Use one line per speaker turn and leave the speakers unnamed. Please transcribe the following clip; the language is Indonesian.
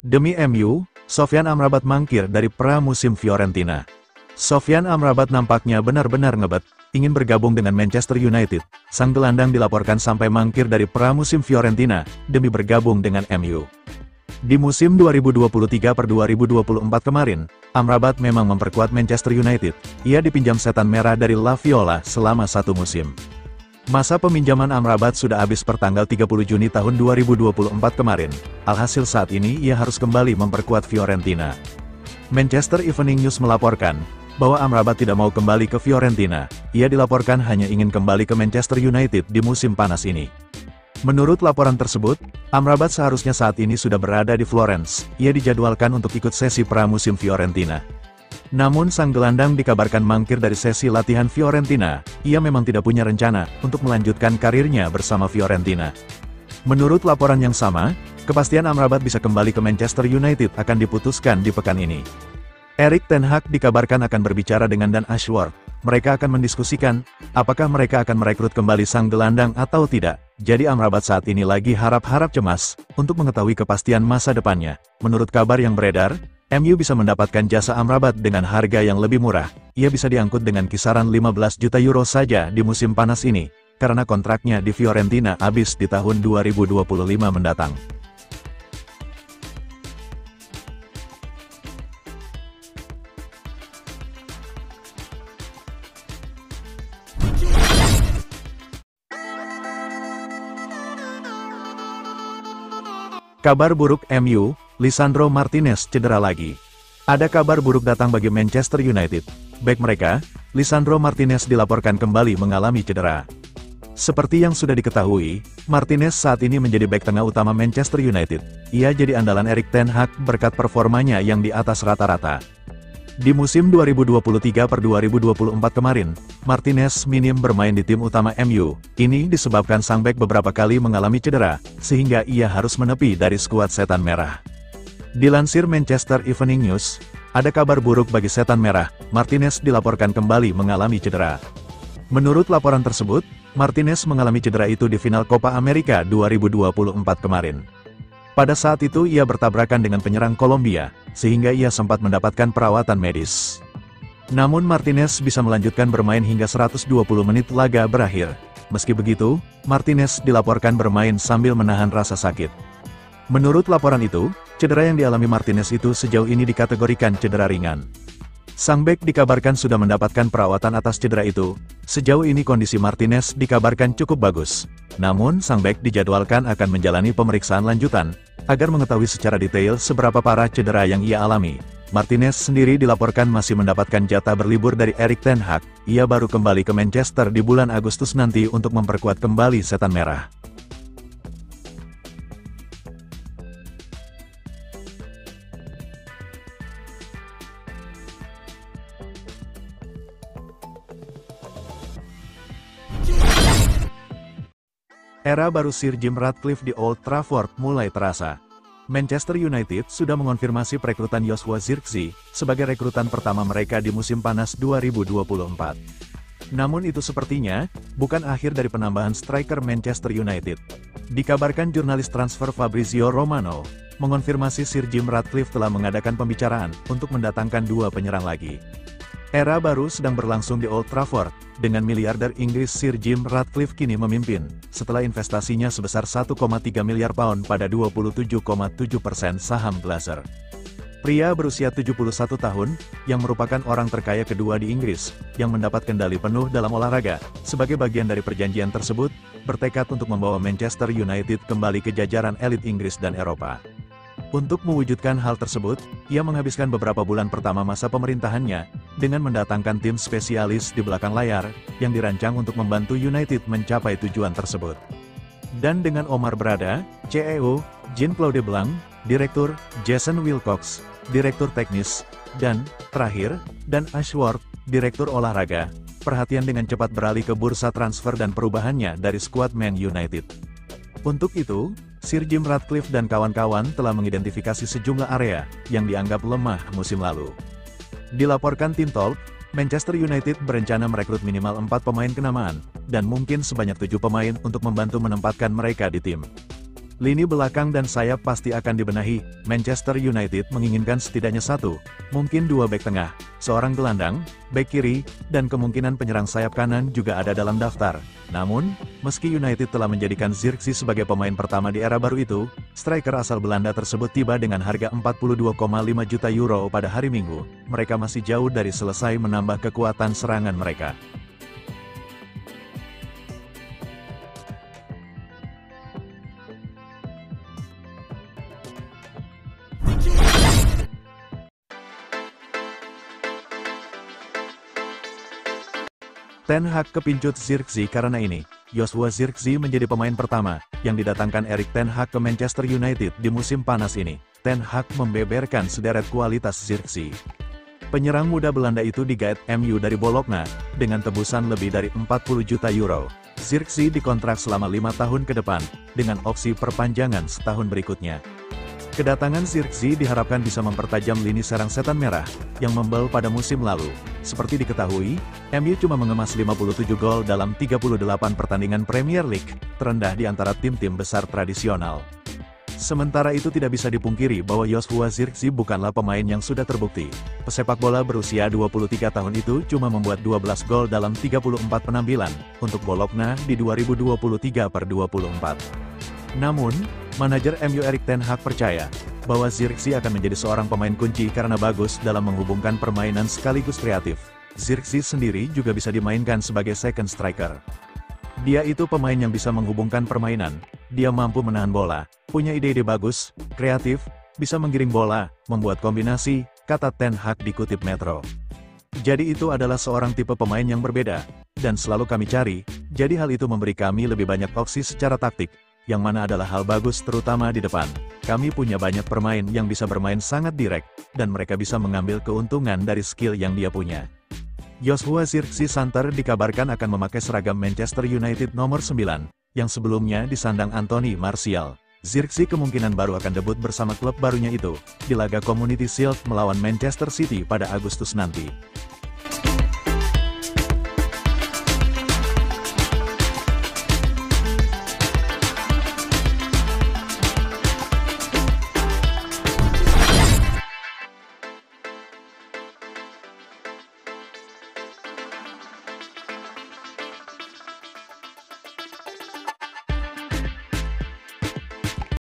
Demi MU, Sofyan Amrabat mangkir dari pra-musim Fiorentina. Sofyan Amrabat nampaknya benar-benar ngebet, ingin bergabung dengan Manchester United. Sang gelandang dilaporkan sampai mangkir dari pra-musim Fiorentina, demi bergabung dengan MU. Di musim 2023-2024 kemarin, Amrabat memang memperkuat Manchester United. Ia dipinjam setan merah dari La Viola selama 1 musim. Masa peminjaman Amrabat sudah habis pertanggal 30 Juni tahun 2024 kemarin. Alhasil saat ini ia harus kembali memperkuat Fiorentina. Manchester Evening News melaporkan bahwa Amrabat tidak mau kembali ke Fiorentina. Ia dilaporkan hanya ingin kembali ke Manchester United di musim panas ini. Menurut laporan tersebut, Amrabat seharusnya saat ini sudah berada di Florence. Ia dijadwalkan untuk ikut sesi pramusim Fiorentina. Namun sang gelandang dikabarkan mangkir dari sesi latihan Fiorentina. Ia memang tidak punya rencana untuk melanjutkan karirnya bersama Fiorentina. Menurut laporan yang sama, kepastian Amrabat bisa kembali ke Manchester United akan diputuskan di pekan ini. Erik ten Hag dikabarkan akan berbicara dengan Dan Ashworth. Mereka akan mendiskusikan, apakah mereka akan merekrut kembali sang gelandang atau tidak. Jadi Amrabat saat ini lagi harap-harap cemas, untuk mengetahui kepastian masa depannya. Menurut kabar yang beredar, MU bisa mendapatkan jasa Amrabat dengan harga yang lebih murah. Ia bisa diangkut dengan kisaran 15 juta euro saja di musim panas ini, karena kontraknya di Fiorentina habis di tahun 2025 mendatang. Kabar buruk MU, Lisandro Martinez cedera lagi. Ada kabar buruk datang bagi Manchester United. Bek mereka, Lisandro Martinez dilaporkan kembali mengalami cedera. Seperti yang sudah diketahui, Martinez saat ini menjadi bek tengah utama Manchester United. Ia jadi andalan Erik ten Hag berkat performanya yang di atas rata-rata. Di musim 2023-2024 kemarin, Martinez minim bermain di tim utama MU. Ini disebabkan sang bek beberapa kali mengalami cedera, sehingga ia harus menepi dari skuad setan merah. Dilansir Manchester Evening News, ada kabar buruk bagi setan merah. Martinez dilaporkan kembali mengalami cedera. Menurut laporan tersebut, Martinez mengalami cedera itu di final Copa America 2024 kemarin. Pada saat itu ia bertabrakan dengan penyerang Kolombia, sehingga ia sempat mendapatkan perawatan medis. Namun Martinez bisa melanjutkan bermain hingga 120 menit laga berakhir. Meski begitu, Martinez dilaporkan bermain sambil menahan rasa sakit. Menurut laporan itu, cedera yang dialami Martinez itu sejauh ini dikategorikan cedera ringan. Sang bek dikabarkan sudah mendapatkan perawatan atas cedera itu. Sejauh ini kondisi Martinez dikabarkan cukup bagus. Namun sang bek dijadwalkan akan menjalani pemeriksaan lanjutan, agar mengetahui secara detail seberapa parah cedera yang ia alami. Martinez sendiri dilaporkan masih mendapatkan jatah berlibur dari Erik ten Hag. Ia baru kembali ke Manchester di bulan Agustus nanti untuk memperkuat kembali setan merah. Era baru Sir Jim Ratcliffe di Old Trafford mulai terasa. Manchester United sudah mengonfirmasi perekrutan Joshua Zirkzee sebagai rekrutan pertama mereka di musim panas 2024. Namun itu sepertinya bukan akhir dari penambahan striker Manchester United. Dikabarkan jurnalis transfer Fabrizio Romano mengonfirmasi Sir Jim Ratcliffe telah mengadakan pembicaraan untuk mendatangkan 2 penyerang lagi. Era baru sedang berlangsung di Old Trafford, dengan miliarder Inggris Sir Jim Ratcliffe kini memimpin, setelah investasinya sebesar 1,3 miliar pound pada 27,7% saham Glazer. Pria berusia 71 tahun, yang merupakan orang terkaya kedua di Inggris, yang mendapat kendali penuh dalam olahraga, sebagai bagian dari perjanjian tersebut, bertekad untuk membawa Manchester United kembali ke jajaran elit Inggris dan Eropa. Untuk mewujudkan hal tersebut, ia menghabiskan beberapa bulan pertama masa pemerintahannya, dengan mendatangkan tim spesialis di belakang layar, yang dirancang untuk membantu United mencapai tujuan tersebut. Dan dengan Omar Berada, CEO, Jean-Claude Blanc, Direktur, Jason Wilcox, Direktur Teknis, dan, terakhir, Dan Ashworth, Direktur Olahraga, perhatian dengan cepat beralih ke bursa transfer dan perubahannya dari skuad Man United. Untuk itu, Sir Jim Ratcliffe dan kawan-kawan telah mengidentifikasi sejumlah area yang dianggap lemah musim lalu. Dilaporkan Team Talk, Manchester United berencana merekrut minimal 4 pemain kenamaan, dan mungkin sebanyak 7 pemain untuk membantu menempatkan mereka di tim. Lini belakang dan sayap pasti akan dibenahi. Manchester United menginginkan setidaknya satu, mungkin dua bek tengah, seorang gelandang, bek kiri, dan kemungkinan penyerang sayap kanan juga ada dalam daftar. Namun, meski United telah menjadikan Zirkzee sebagai pemain pertama di era baru itu, striker asal Belanda tersebut tiba dengan harga 42,5 juta euro pada hari Minggu. Mereka masih jauh dari selesai menambah kekuatan serangan mereka. Ten Hag kepincut Zirkzee karena ini. Joshua Zirkzee menjadi pemain pertama yang didatangkan Erik ten Hag ke Manchester United di musim panas ini. Ten Hag membeberkan sederet kualitas Zirkzee. Penyerang muda Belanda itu digait MU dari Bologna dengan tebusan lebih dari 40 juta euro. Zirkzee dikontrak selama 5 tahun ke depan dengan opsi perpanjangan setahun berikutnya. Kedatangan Zirkzee diharapkan bisa mempertajam lini serang setan merah yang membel pada musim lalu. Seperti diketahui, MU cuma mengemas 57 gol dalam 38 pertandingan Premier League, terendah di antara tim-tim besar tradisional. Sementara itu tidak bisa dipungkiri bahwa Joshua Zirkzee bukanlah pemain yang sudah terbukti. Pesepak bola berusia 23 tahun itu cuma membuat 12 gol dalam 34 penampilan untuk Bologna di 2023/24. Namun, manajer MU Erik ten Hag percaya bahwa Zirkzee akan menjadi seorang pemain kunci karena bagus dalam menghubungkan permainan sekaligus kreatif. Zirkzee sendiri juga bisa dimainkan sebagai second striker. Dia itu pemain yang bisa menghubungkan permainan, dia mampu menahan bola, punya ide-ide bagus, kreatif, bisa menggiring bola, membuat kombinasi, kata ten Hag dikutip Metro. Jadi itu adalah seorang tipe pemain yang berbeda, dan selalu kami cari, jadi hal itu memberi kami lebih banyak opsi secara taktik, yang mana adalah hal bagus terutama di depan. Kami punya banyak pemain yang bisa bermain sangat direct, dan mereka bisa mengambil keuntungan dari skill yang dia punya. Joshua Zirkzee Santer dikabarkan akan memakai seragam Manchester United nomor 9, yang sebelumnya disandang Anthony Martial. Zirkzee kemungkinan baru akan debut bersama klub barunya itu, di laga Community Shield melawan Manchester City pada Agustus nanti.